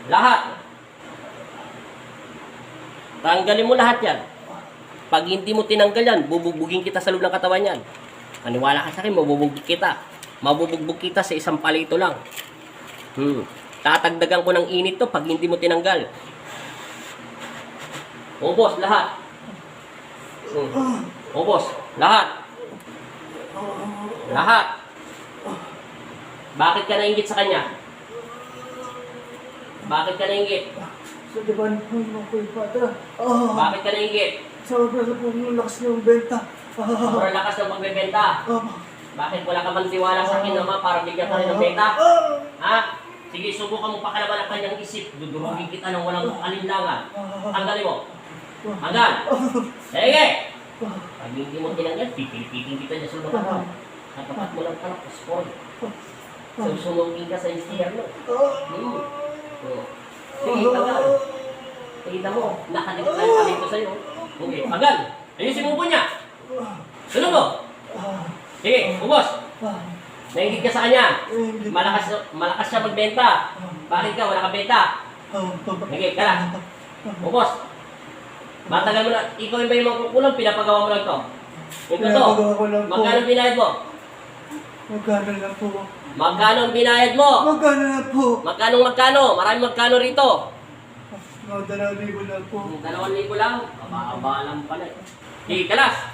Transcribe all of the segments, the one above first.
Lahat. Tanggalin mo lahat yan. Pag hindi mo tinanggal yan, bubugbugin kita sa loob ng katawan yan. Maniwala ka sa akin, mabubugbog kita. Mabubugbog kita sa isang palito lang. Tatagdagan ko ng init to pag hindi mo tinanggal. Ubos, lahat. Ubos, lahat. Lahat. Bakit ka nainggit sa kanya? Bakit ka nainggit? Sa diban po yung mga bata. Bakit ka nainggit? Sobra na po yung lakas ng benta. Sobrang lakas ng pagbebenta. Bakit wala ka bang tiwala sa akin naman para bigyan ka rin ng benta? Ha? Sige, subukan mo pakalaban ang kanyang isip. Dudurugin kita ng walang alinlangan. Tanggalin mo. Tanggal. Sige! Pag hindi mo tinanggal, pipilipitin kita dyan sa lumakan. Katapat mo lang kalak, spoil. Susunugin ka sa instiyerno. Sige, tanggal. Tingnan mo, nakadikit na yung palito sa'yo. Okay, tanggal. Ayusin mo po niya. Sunod mo. Sige, ubos. Nainggit ka sa kanya. Malakas siya magbenta. Bakit ka? Wala ka benta. Sige, kala. Ubos. Matagal mo na. Ikaw yung ba yung magkukulang? Pinapagawa mo lang to. Ito to. Magkano binayad mo? Magkano lang po. Magkano ang binayad mo? Magkano lang po. Magkano? Maraming magkano rito. Mga 2,000 lang po. 2,000 lang? Aba lang pala eh. Sige, kalas.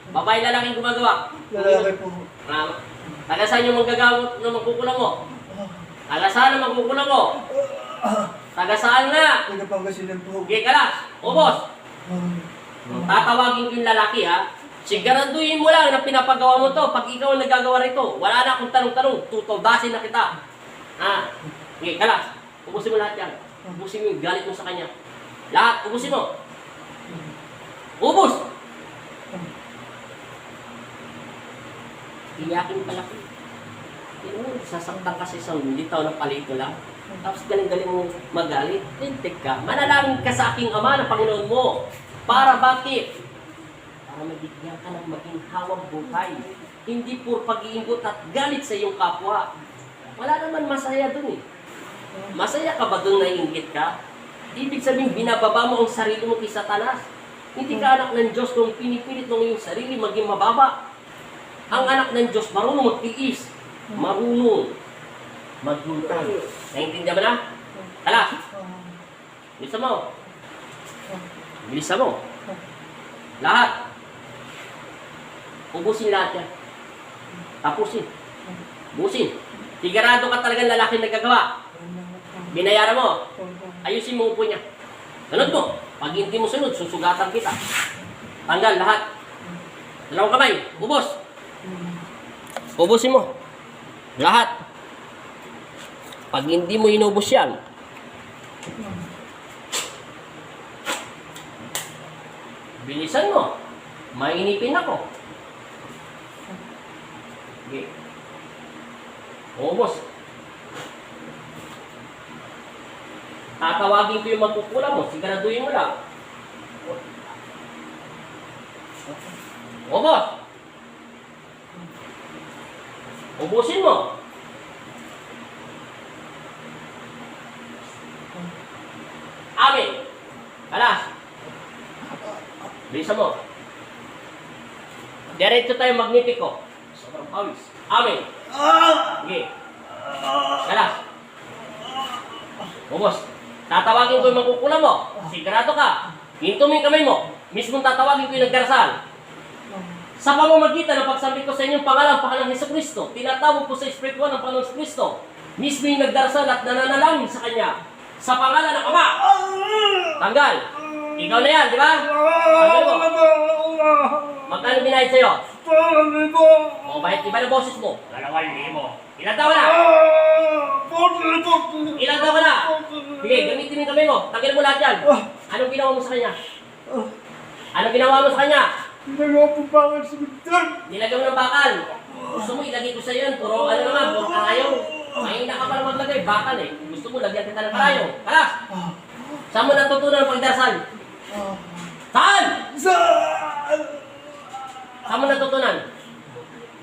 Babae lalaking gumagawa. Lalaki po. Taga saan yung magagawa ng magkukulang mo? Taga saan ang magkukulang mo? Taga saan nga? Nagpapangasinan po. Sige, kalas. Ubos. Tatawagin ko yung lalaki ha. Siguraduhin mo lang na pinapagawa mo to. Pag ikaw ang nagagawa rito, wala na akong tanong-tanong. Tutudasin na kita. Ha? Sige, kalas. Ubusin mo lahat yan. Ubusin mo yung galit mo sa kanya. Lahat, ubusin mo. Ubus! Iyakin pala ko. Sasaktan ka sa isang litaw na palito lang. Tapos galing-galing mo magalit. Lintik ka. Manalangin ka sa aking Ama na Panginoon mo. Para bakit? Para mabigyan ka ng maginhawang buhay. Hindi puro pag-iingot at galit sa iyong kapwa. Wala naman masaya dun eh. Masaya ka ba dun na inggit ka? Ibig sabihin, binababa mo ang sarili mo kay Satanas. Hindi ka anak ng Diyos kung pinipilit mo yung sarili maging mababa. Ang anak ng Diyos, marunong magtiis. Marunong maghintay. Naintindihan mo na? Kalas! Bilisan mo. Bilisan mo. Lahat. Ubusin lahat yan. Tapusin. Busin. Sigurado ka talagang lalaki nagkagawa. Binayaran mo. Ayusin mo upo niya. Sunod mo. Pag hindi mo sunod, susugatan kita. Tanggal lahat. Dalawang kamay. Ubos. Ubusin mo. Lahat. Pag hindi mo inubos yan, bilisan mo. Mainipin ako. Okay. Ubos. Tatawagin ko yung magkukulang mo. Siguraduhin mo lang. Ubos. Ubusin mo. Amin. Alas. Bilisan mo. Diretso tayo magnetiko. Sobrang pawis. Amin. Sige. Alas. Ubos. Tatawagin ko yung magkukulang mo. Sigurado ka. Hinto mo yung kamay mo. Mismong tatawagin ko yung nagdarasal. Sa pamamagitan ng pagsambit ko sa inyong pangalan, Panginoong Hesukristo, tinatawag ko sa Espiritu ng Panginoong Hesukristo, mismo yung nagdarasal at nananalangin sa Kanya, sa pangalan ng Ama. Tanggal. Ikaw na yan, di ba? Tanggal mo. Magkano binayad sa'yo? O, bakit iba na boses mo? 2,000. Ilan taon na? Ilan taon na? Sige, gamitin yung kamay mo. Tanggal mo lahat yan. Anong ginawa mo sa Kanya? Anong ginawa mo sa Kanya? Nilagaw po bakal sa bintang. Nilagay mo ng bakal. Gusto mo ilagay ko sa iyo yan. Puro ano naman, puro karayo. Mahina ka pala maglagay, bakal eh. Gusto mo lagyan kita ng karayo. Kalas! Saan mo natutunan ang pagdarasal? Saan? Saan? Saan mo natutunan?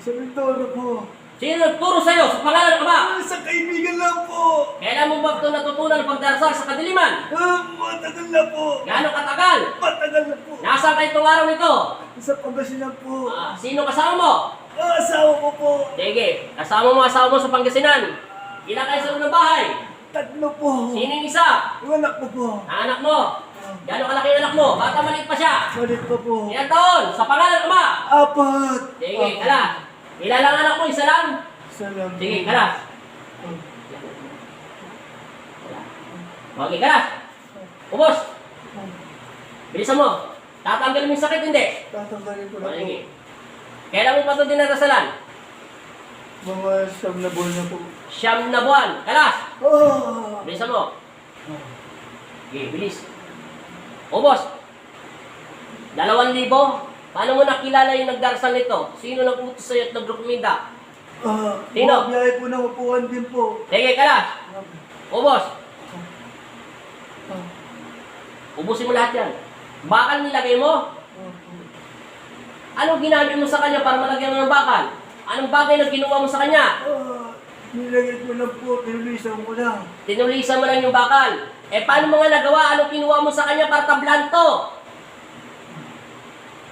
Sa bintana po. Sino nagturo sa'yo sa pangalan ng Ama? Sa kaibigan lang po. Kailan mo ba ito natutunan ang pagdarasal sa kadiliman? Matagal na po. Gaano katagal? Matagal na po. Nasaan kayo itong araw nito? Sa Pangasinan po. Sino kasama mo? Asawa ko po. Sige, kasama mo asawa mo sa Pangasinan. Ilan kayo sa loob ng bahay? 3 po. Sino yung isa? Yung anak ko po. Ang anak mo. Gaano kalaki yung anak mo? Bata maliit pa siya. Malit pa po. Ilan taon? Sa pangalan ng Ama? 4. Sige, kala. Ilan lang anak mo? Isa lang? Salam. Sige, kala. Okay, kala. Ubos. Bilisan mo. Tatanggalin mo yung sakit, hindi? Tatanggalin ko na po. Sige. Kailan mo pa ito dinarasalan? Mga 7 na buwan na po. 9 na buwan. Kala. Oh! Bilisan mo. Okay, bilis. Ubos. 2,000. Paano mo nakilala yung nagdarasal nito? Sino nag-utos sa'yo at nag-rekomenda? Sino? Mga biyahe po ng upuan din po. Sige, kala. Ubos. Ubusin mo lahat yan. Bakal nilagay mo? Anong ginamit mo sa kanya para malagyan mo ng bakal? Anong bagay na ginawa mo sa kanya? Nilagay ko lang po. Pinulisan ko lang. Tinulisan mo lang yung bakal. Paano mo nga nagawa? Anong kinuha mo sa kanya para tablan to?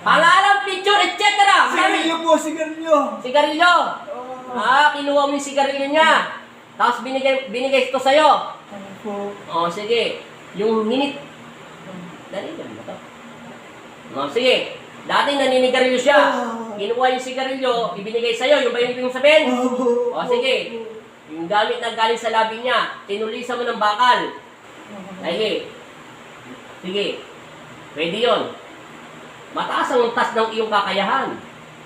Pangalan, picture, etc. Sigarilyo po, sigarilyo. Sigarilyo. Kinuha mo yung sigarilyo niya. Tapos binigay ito sa'yo. Ano po? Sige. Yung minute. Dali ba ito? Sige. Dati naninigarilyo siya. Kinuha yung sigarilyo, ibinigay sa'yo. Yung ba yung ibig sabihin? Sige. Yung gamit na galing sa labi niya, tinulisan mo ng bakal. Sige. Pwede yun. Mataas ang tas ng iyong kakayahan.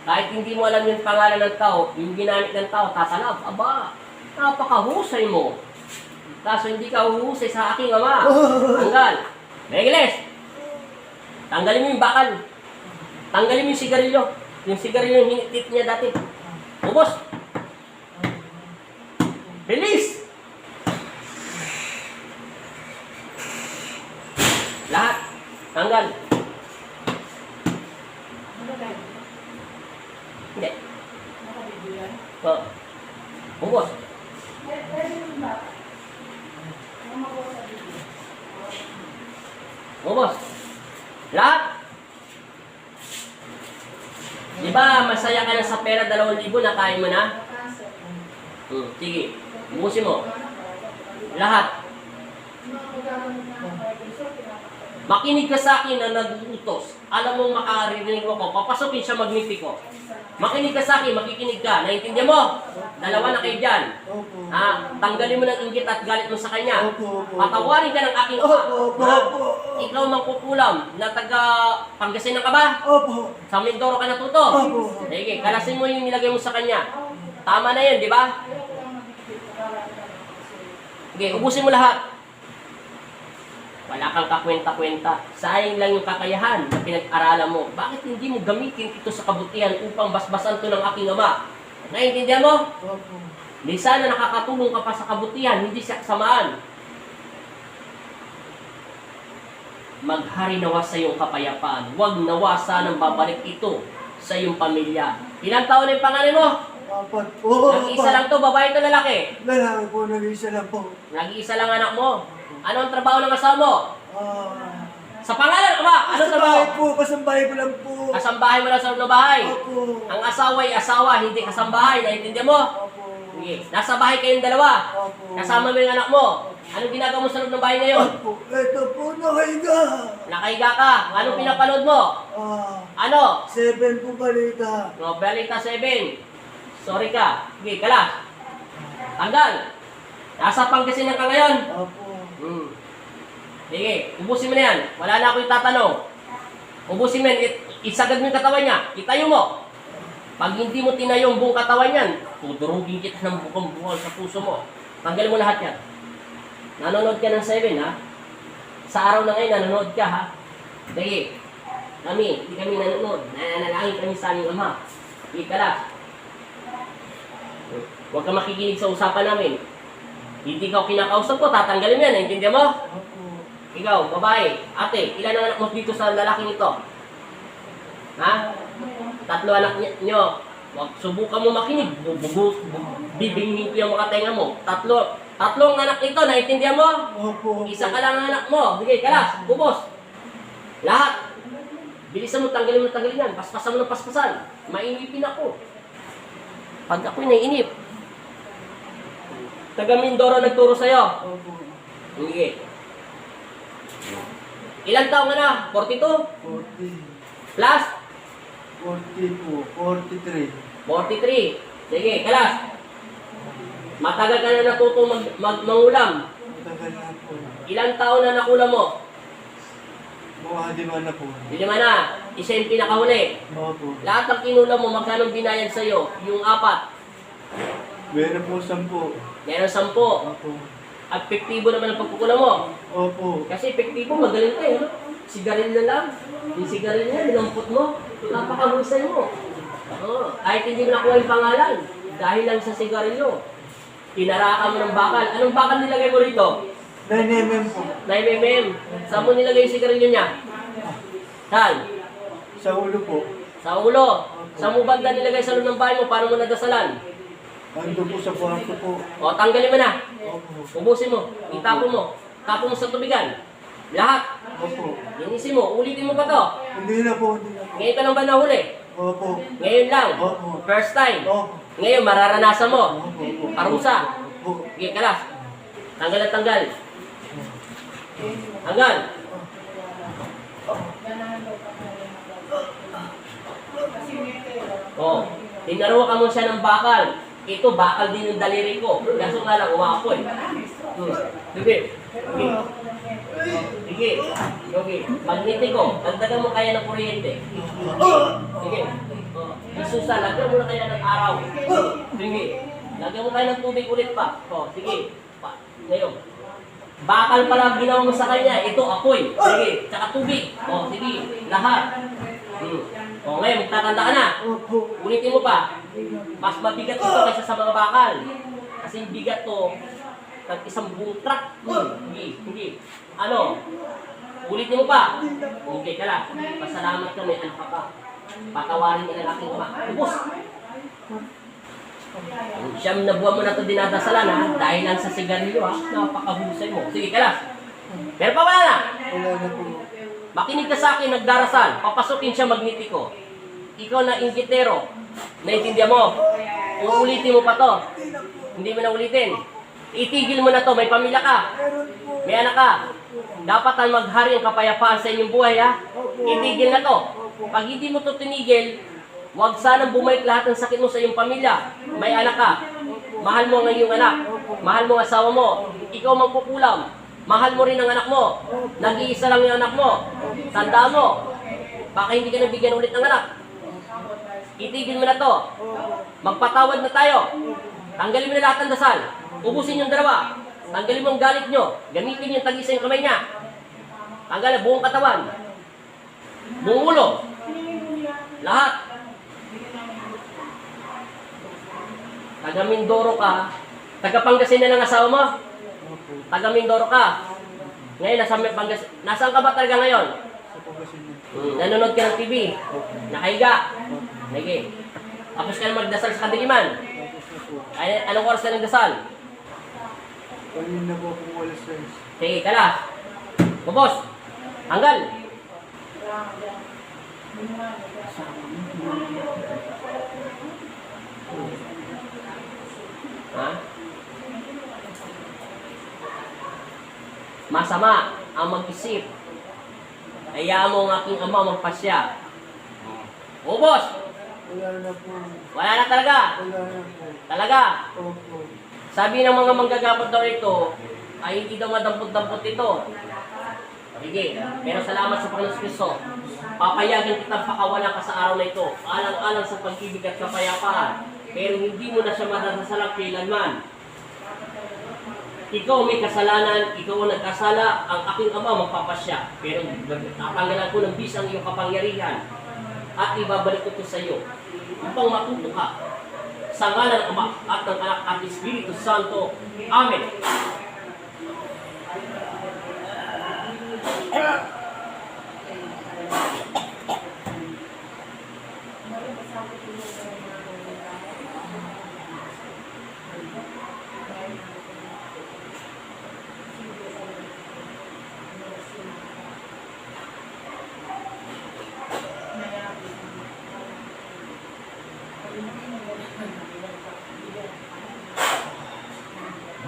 Kahit hindi mo alam yung pangalan ng tao, yung ginamit ng tao, tatalab. Aba, napakahusay mo. Kaso hindi ka huhusay sa aking Ama. Tanggal. Megiles, tanggalin mo yung bakal. Tanggalin mo yung sigarilyo. Yung sigarilyo yung hinitit niya dati. Ubos. Release. Lahat. Tanggal. Hindi. Ubos. Ubos. Lahat. Di ba masaya ka na sa pera 2,000 na kaya mo na? Sige. Ubusin mo. Lahat. Makinig ka sa akin na nag-utos. Alam mo makarinig mo ko. Papasokin siya magnifiko. Makinig ka sa akin, makikinig ka. Naintindihan mo? 2 na kayo dyan. Tanggalin mo ng inggit at galit mo sa kanya. Patawarin ka ng aking Ama. Ikaw mangkukulam na taga Pangasinan ka ba? Sa Mindoro ka natuto? Sige, kalasin mo yung nilagay mo sa kanya. Tama na yun, di ba? Sige, ubusin mo lahat. Wala kang kakwenta-kwenta. Sayang lang yung kakayahan na pinag-aralan mo. Bakit hindi mo gamitin ito sa kabutihan upang basbasan to ng aking Ama? Naiintindihan mo? Di sana nakakatulong ka pa sa kabutihan, hindi sa kasamaan. Maghari nawa sa iyong kapayapaan. Huwag nawa sanang babalik ito sa iyong pamilya. Ilang taon na yung pangalan mo? 4 po. Nag-iisa lang to, babae to lalaki? Lalaki po, nag-isa lang po. Nag-iisa lang anak mo. Ano ang trabaho ng asawa mo? Sa pangalan, Ama, ano trabaho? Kasambahay po, kasambahay ko lang po. Kasambahay mo lang sa loob ng bahay. Opo. Ang asawa ay asawa, hindi kasambahay. Naiintindihan mo? Opo. Sige. Nasa bahay kayong dalawa. Opo. Kasama mo yung anak mo. Anong ginagawa mo sa loob ng bahay ngayon? Opo. Ito po, nakahiga. Nakahiga ka. Anong pinapanood mo? Ano? 7 po balita. Novelita 7. Sorry ka. Sige, kalas. Tanggal. Nasa Pangasinan ka ngayon? Opo. Sige, ubusin mo na yan. Wala na ako yung tatanong. Ubusin mo yan. Isagad mo yung katawan niya. Itayo mo. Pag hindi mo tinayo yung buong katawan yan, tudurugin kita ng bukong-bukol sa puso mo. Tanggalin mo lahat yan. Nanonood ka ng 7, ha? Sa araw na ngayon, nanonood ka, ha? Sige. Hindi kami nanonood. Nananalangin kami sa aming Ama. Sige ka lang. Huwag ka makikinig sa usapan namin. Hindi ka kinakausap ko, tatanggalin mo yan. Naintindihan mo? Opo. Ikaw, babae, ate, ilan ang anak mo dito sa lalaking ito? Ha? 3 anak nyo. Wag subukan mo makinig. Bibingin ko yung mga tenga mo. Tatlong anak ito, naintindihan mo? Opo. Isa ka lang ang anak mo. Sige, kalas, ubos. Lahat. Bilisan mo, tanggalin yan. Paspasan mo ng paspasan. Mainipin ako. Pag ako'y naiinip. Taga Mindoro nagturo sa'yo. Opo. Sige. Ilang taong ka na? 42? 40. Plus? 40 po. 43. 43. Sige, kalas. Matagal ka na natutong mangulam. Matagal na po. Ilang taon na nakulam mo? Mga di man na po. 5 na. Isa yung pinakahuli. Opo. Lahat ng kinulam mo, magkano binayad sa'yo? Yung 4. Meron po 10. Meron 10. Opo. At epektibo naman ang pagkukulam mo. Opo. Kasi epektibo, magaling ka eh. No? Sigarilyo lang. Yung sigarilyo niya, nilampot mo. Napakahusay mo. Oh, kahit hindi mo nakuha yung pangalan. Dahil lang sa sigarilyo. Tinarakan mo ng bakal. Anong bakal nilagay mo rito? 9mm po. 9mm. Saan mo nilagay yung sigarilyo niya? Saan? Sa ulo po. Sa ulo. Saan mo banda nilagay sa loob ng bahay mo? Paano mo nadasalan? Ando po sa kwarto po. O, tanggalin mo na. Opo. Ubusin mo. Itapon mo. Tapon mo sa tubigan. Lahat. Opo. Linisin mo. Ulitin mo pa to. Hindi na po. Hindi na po. Ngayon ka lang ba nahuli? Opo. Ngayon lang. Opo. First time. Opo. Ngayon, mararanasan mo. Opo. Parusa. Opo. Sige, kalas. Tanggal at tanggal. Tanggal. Oh, tinaruwa ka mo siya ng bakal. Ito, bakal din yung daliri ko. Kaso nga lang, umapoy. Sige. Sige. Sige. Okay. Magnetiko. Dagdagan mo kaya ng kuryente. Sige. Oh. Isusa, lagyan mo na kaya ng araw. Sige. Lagyan mo kaya ng tubig ulit pa. Oh, sige. Ngayon. Bakal pala ginawa mo sa kanya. Ito, apoy. Sige. Tsaka tubig. Oh, sige. Lahat. O ngayon, magtatanda ka na. Opo. Ulitin mo pa. Mas mabigat ito kaysa sa mga bakal. Kasi yung bigat to, tag isang buong truck. Hindi. Ano? Ulitin mo pa. Okay ka lang. Pasalamat ka, may anak ka pa. Patawarin ka ng aking ama. Ubus! Siyam na buwan mo na ito dinadasalan ha. Dahil lang sa sigarilyo ha. Napakahusay mo. Sige ka lang. Pero pa wala na. Wala na po. Makinig ka sa akin, nagdarasal. Papasukin siya magnetiko. Ikaw na inggitero. Naintindihan mo? Uulitin mo pa to. Hindi mo na ulitin. Itigil mo na to. May pamilya ka. May anak ka. Dapat ang maghari ang kapayapaan sa inyong buhay ha. Itigil na to. Pag hindi mo to tinigil, huwag sanang bumalik lahat ng sakit mo sa iyong pamilya. May anak ka. Mahal mo ang iyong anak. Mahal mo ang asawa mo. Ikaw magkukulam. Mahal mo rin ang anak mo. Nag-iisa lang yung anak mo. Tandaan mo. Baka hindi ka nabigyan ulit ng anak. Itigil mo na to. Magpatawad na tayo. Tanggalin mo na lahat ng dasal. Ubusin yung dalawa. Tanggalin mo ang galit nyo. Gamitin yung tag-isa yung kamay niya. Tanggalin buong katawan. Buong ulo. Lahat. Taga Mindoro ka. Taga Pangasinan ang asawa mo. Taga Mindoro ka. Ngayon, nasaan ka ba talaga ngayon? Sa Pangasinan. Nanonood ka ng TV. Nakahiga. Sige. Tapos ka na magdasal sa kadiliman. Anong oras ka nagdasal? Kanina po kung wala stress. Sige, kalas. Bubos. Hanggal. Ha? Masama ang mag-isip. Hayaan mo ang aking ama magpasya. Ubos! Wala na po. Wala na talaga. Wala na po. Talaga. Opo. Sabi ng mga manggagapot daw ito, ay hindi daw madampot-dampot ito. Sige, pero salamat sa Panginoon Kristo. Papayagan kitang pakawalan ka sa araw na ito. Alang-alang sa pag-ibig at kapayapaan. Pero hindi mo na siya madasalang kailanman. Ikaw may kasalanan, ikaw ang nagkasala, ang aking ama magpapasya. Pero tatanggalan ko ng bisang iyong kapangyarihan at ibabalik ko ito sa iyo upang matuto ka sa ngalan ng Ama at ng Anak at Espiritu Santo. Amen.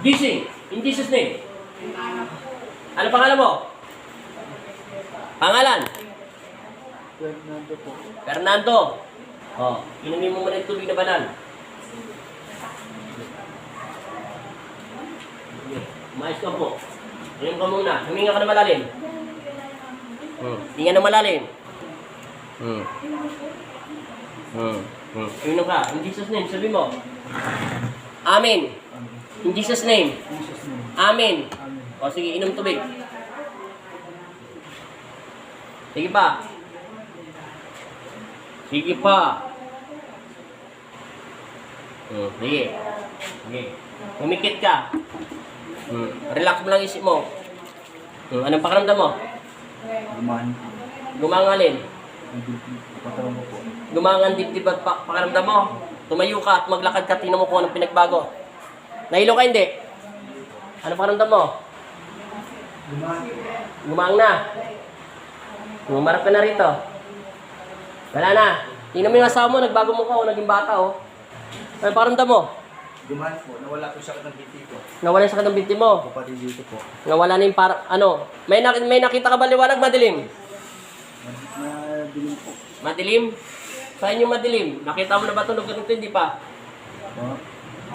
Gising. In Jesus name. Ano pangalan mo? Pangalan? Fernando po. Fernando. Oh, inumin mo muna yung tubig na banal. Umayos ka po. Inom ka muna. Huminga ka na malalim. Hinga na malalim. Inom ka. In Jesus name, sabi mo. Amen. In Jesus name. Jesus name. Amen. Amen. O sige, inom tubig. Sige pa. Sige pa. Sige. Sige. Humikit ka. Relax mo lang isip mo. Anong pakiramdam mo? Gumaan. Gumangalin. Patawan ko po. Gumangan dibdib at pakiramdam mo. Tumayo ka at maglakad ka. Tingnan mo kung anong pinagbago. Nahilo ka hindi? Ano pakiramdam mo? Gumaan. Gumang na. Umarap ka na rito. Wala na. Tingnan mo yung asawa mo. Nagbago mo ka o naging bata o. Ano pakiramdam mo? Gumaan po. Nawala po siya ng biti ko. Nawala yung sakit ng binti mo. Kapatid dito po. Nawala na yung may nakita ka ba liwanag, madilim? Madilim po. Madilim? Saan yung madilim? Nakita mo na ba ito? Ganito, hindi pa. Oh.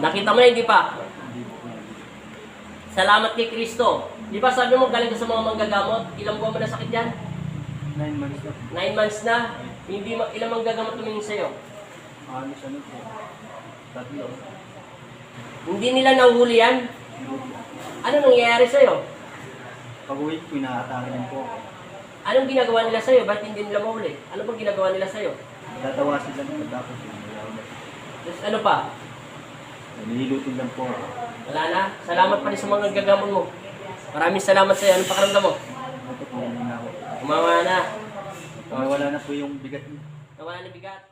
Nakita mo na, hindi pa. Hindi po. Salamat kay Kristo. Di ba sabi mo, galing ka sa mga manggagamot? Ilang buwan mo na sakit yan? 9 months na po. 9 months na. Ilang manggagamot tumingin sa'yo? Alis ano po. Tatlo. Hindi nila nahuli yan? Ano nangyayari sa'yo? Pag-uwi ko, inaatake din po ako. Anong ginagawa nila sa'yo? Ba't hindi nila mahuli? Ano bang ginagawa nila sa'yo? Tatawa sila ng tapos yun. Tapos ano pa? Nihilutin lang po ako. Wala na. Salamat pa rin sa mga gagamot mo. Maraming salamat sa'yo. Anong pakiramdam mo? Ito po, hindi na ako. Umawa na. Nawala na po yung bigat niya. Nawala na bigat.